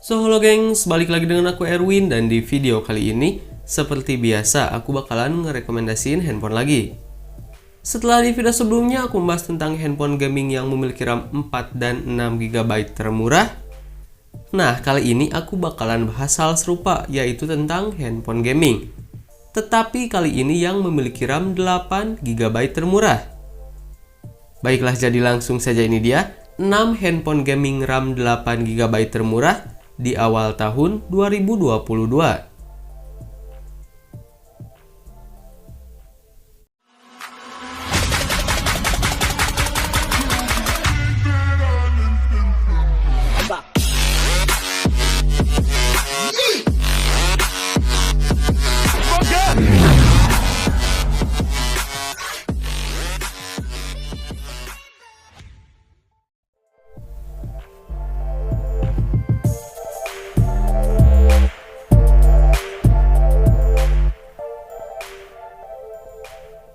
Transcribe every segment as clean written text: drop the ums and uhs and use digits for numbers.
So halo gengs, balik lagi dengan aku Erwin dan di video kali ini seperti biasa aku bakalan ngerekomendasiin handphone lagi. Setelah di video sebelumnya aku membahas tentang handphone gaming yang memiliki RAM 4 dan 6GB termurah. Nah kali ini aku bakalan bahas hal serupa, yaitu tentang handphone gaming. Tetapi kali ini yang memiliki RAM 8GB termurah. Baiklah, jadi langsung saja, ini dia 6 handphone gaming RAM 8GB termurah di awal tahun 2022.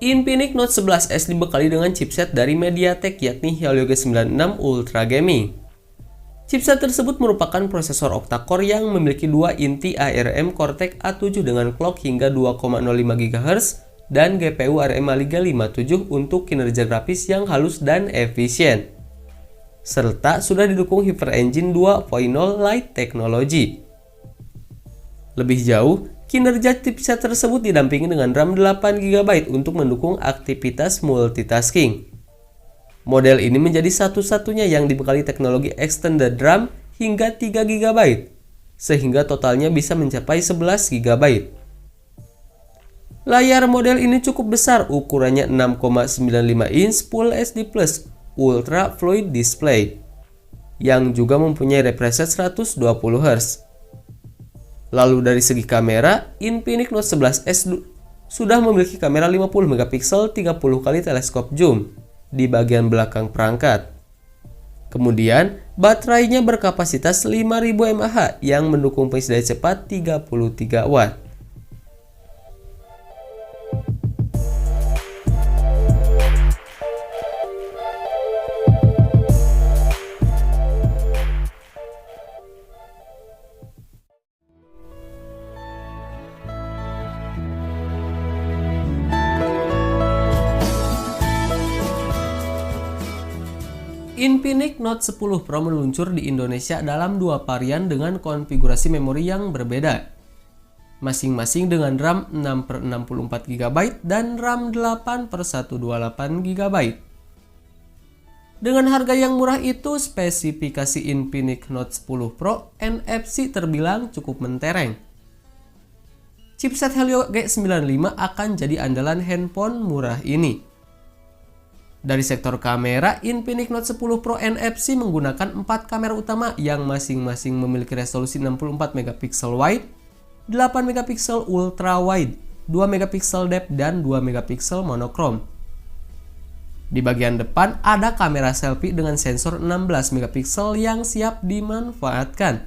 Infinix Note 11S dibekali dengan chipset dari MediaTek yakni Helio G96 Ultra Gaming. Chipset tersebut merupakan prosesor octa-core yang memiliki 2 inti ARM Cortex A7 dengan clock hingga 2,05 GHz dan GPU ARM Maliga 57 untuk kinerja grafis yang halus dan efisien. Serta sudah didukung Hyper Engine 2.0 Lite Technology. Lebih jauh, kinerja chipset tersebut didampingi dengan RAM 8GB untuk mendukung aktivitas multitasking. Model ini menjadi satu-satunya yang dibekali teknologi extended RAM hingga 3GB, sehingga totalnya bisa mencapai 11GB. Layar model ini cukup besar, ukurannya 6,95 inch Full HD Plus Ultra Fluid Display, yang juga mempunyai refresh rate 120Hz. Lalu dari segi kamera, Infinix Note 11S sudah memiliki kamera 50MP 30x teleskop zoom di bagian belakang perangkat. Kemudian, baterainya berkapasitas 5000 mAh yang mendukung pengisian daya cepat 33 Watt. Infinix Note 10 Pro meluncur di Indonesia dalam dua varian dengan konfigurasi memori yang berbeda, masing-masing dengan RAM 6/64GB dan RAM 8/128GB. Dengan harga yang murah itu, spesifikasi Infinix Note 10 Pro NFC terbilang cukup mentereng. Chipset Helio G95 akan jadi andalan handphone murah ini. Dari sektor kamera, Infinix Note 10 Pro NFC menggunakan 4 kamera utama yang masing-masing memiliki resolusi 64MP wide, 8MP ultra wide, 2MP depth, dan 2MP monokrom. Di bagian depan ada kamera selfie dengan sensor 16MP yang siap dimanfaatkan.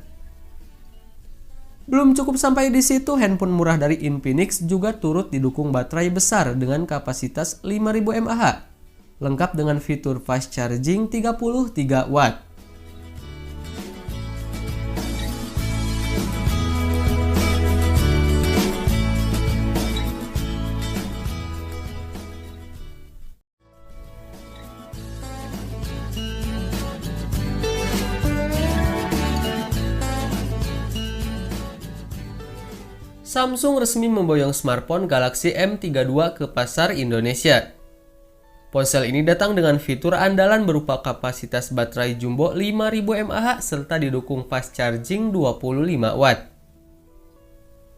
Belum cukup sampai di situ, handphone murah dari Infinix juga turut didukung baterai besar dengan kapasitas 5000 mAh. Lengkap dengan fitur fast charging 33 Watt. Samsung resmi memboyong smartphone Galaxy M32 ke pasar Indonesia. Ponsel ini datang dengan fitur andalan berupa kapasitas baterai jumbo 5000 mAh serta didukung fast charging 25 Watt.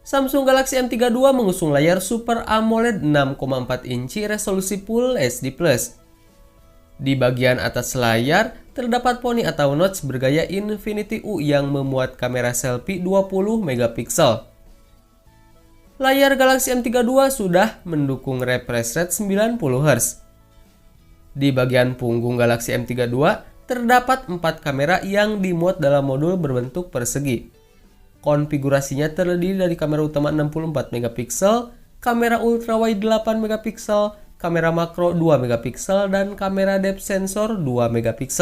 Samsung Galaxy M32 mengusung layar Super AMOLED 6,4 inci resolusi Full HD+. Di bagian atas layar terdapat poni atau notch bergaya Infinity U yang memuat kamera selfie 20MP. Layar Galaxy M32 sudah mendukung refresh rate 90Hz. Di bagian punggung Galaxy M32 terdapat 4 kamera yang dimuat dalam modul berbentuk persegi. Konfigurasinya terdiri dari kamera utama 64MP, kamera ultrawide 8MP, kamera makro 2MP, dan kamera depth sensor 2MP.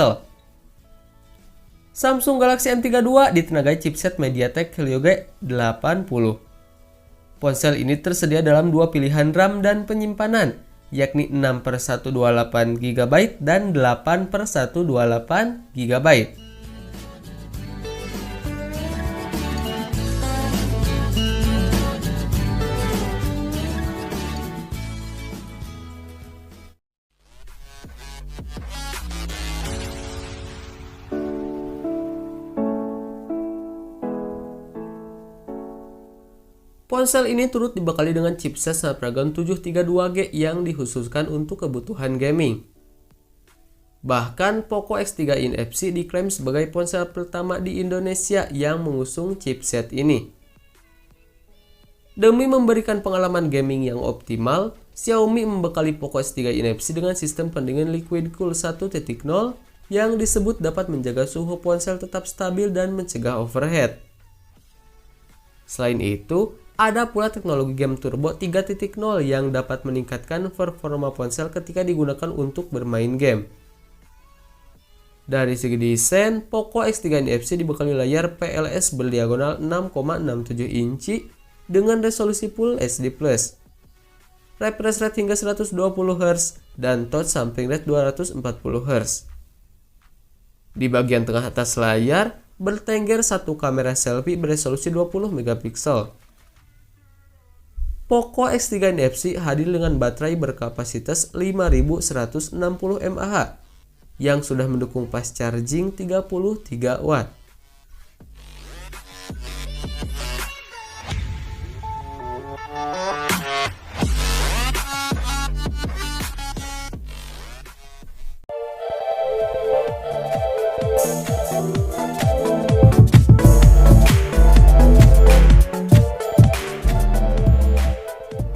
Samsung Galaxy M32 ditenagai chipset MediaTek Helio G80. Ponsel ini tersedia dalam dua pilihan RAM dan penyimpanan, yakni 6/128 GB dan 8/128 GB. Ponsel ini turut dibekali dengan chipset Snapdragon 732G yang dikhususkan untuk kebutuhan gaming. Bahkan Poco X3 NFC diklaim sebagai ponsel pertama di Indonesia yang mengusung chipset ini. Demi memberikan pengalaman gaming yang optimal, Xiaomi membekali Poco X3 NFC dengan sistem pendingin Liquid Cool 1.0 yang disebut dapat menjaga suhu ponsel tetap stabil dan mencegah overheat. Selain itu, ada pula teknologi game turbo 3.0 yang dapat meningkatkan performa ponsel ketika digunakan untuk bermain game. Dari segi desain, Poco X3 NFC dibekali layar PLS berdiagonal 6,67 inci dengan resolusi Full HD+, refresh rate hingga 120 Hz, dan touch sampling rate 240 Hz. Di bagian tengah atas layar, bertengger satu kamera selfie beresolusi 20 megapiksel. Poco X3 NFC hadir dengan baterai berkapasitas 5160 mAh yang sudah mendukung fast charging 33 Watt.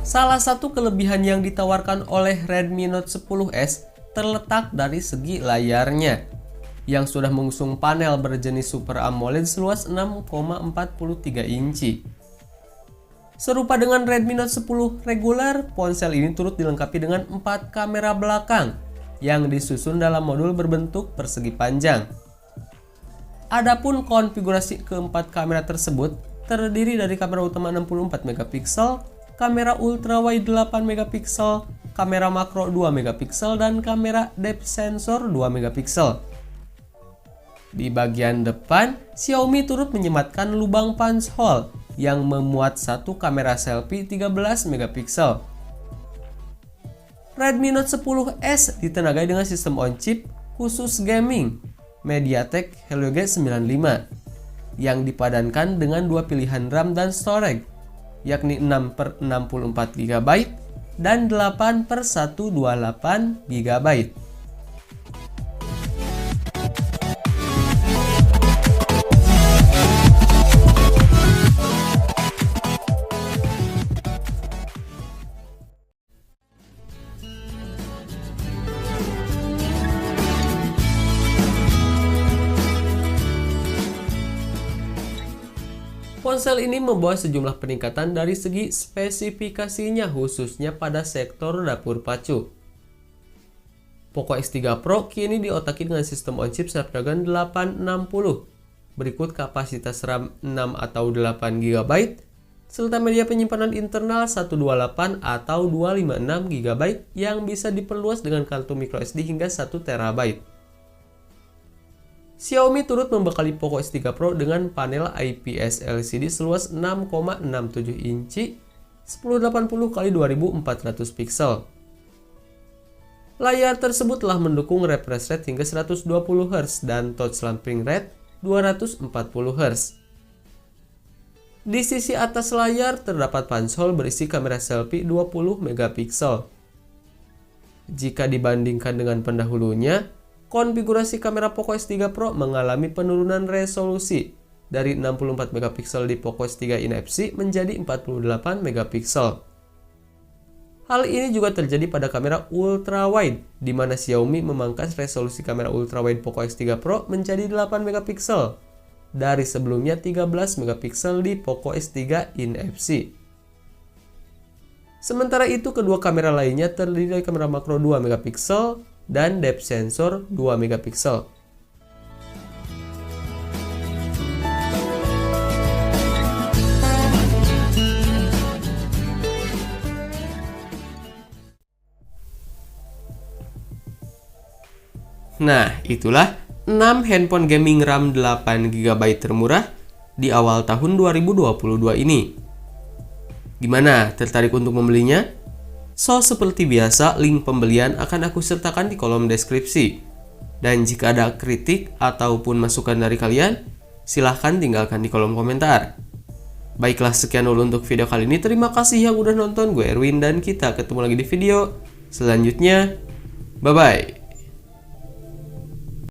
Salah satu kelebihan yang ditawarkan oleh Redmi Note 10S terletak dari segi layarnya, yang sudah mengusung panel berjenis Super AMOLED seluas 6,43 inci. Serupa dengan Redmi Note 10 reguler, ponsel ini turut dilengkapi dengan 4 kamera belakang yang disusun dalam modul berbentuk persegi panjang. Adapun konfigurasi keempat kamera tersebut terdiri dari kamera utama 64 megapiksel, kamera ultrawide 8 megapiksel, kamera makro 2 megapiksel, dan kamera depth sensor 2 megapiksel. Di bagian depan, Xiaomi turut menyematkan lubang punch hole yang memuat satu kamera selfie 13 megapiksel. Redmi Note 10S ditenagai dengan sistem on-chip khusus gaming MediaTek Helio G95 yang dipadankan dengan dua pilihan RAM dan storage, yakni 6/64 GB dan 8/128 GB. Ponsel ini membawa sejumlah peningkatan dari segi spesifikasinya, khususnya pada sektor dapur pacu. Poco X3 Pro kini diotaki dengan sistem on-chip Snapdragon 860, berikut kapasitas RAM 6 atau 8 GB, serta media penyimpanan internal 128 atau 256 GB yang bisa diperluas dengan kartu microSD hingga 1 TB. Xiaomi turut membekali Poco X3 Pro dengan panel IPS LCD seluas 6,67 inci 1080x2400 pixel. Layar tersebut telah mendukung refresh rate hingga 120 Hz dan touch sampling rate 240 Hz. Di sisi atas layar terdapat punch hole berisi kamera selfie 20 megapiksel. Jika dibandingkan dengan pendahulunya, konfigurasi kamera Poco X3 Pro mengalami penurunan resolusi dari 64 megapiksel di Poco X3 NFC menjadi 48 megapiksel. Hal ini juga terjadi pada kamera ultrawide, di mana Xiaomi memangkas resolusi kamera ultrawide Poco X3 Pro menjadi 8 megapiksel dari sebelumnya 13 megapiksel di Poco X3 NFC. Sementara itu, kedua kamera lainnya terdiri dari kamera makro 2 megapiksel dan depth sensor 2 megapiksel. Nah, itulah 6 handphone gaming RAM 8GB termurah di awal tahun 2022 ini. Gimana, tertarik untuk membelinya? So, seperti biasa, link pembelian akan aku sertakan di kolom deskripsi. Dan jika ada kritik ataupun masukan dari kalian, silahkan tinggalkan di kolom komentar. Baiklah, sekian dulu untuk video kali ini. Terima kasih yang udah nonton. Gue Erwin dan kita ketemu lagi di video selanjutnya. Bye-bye.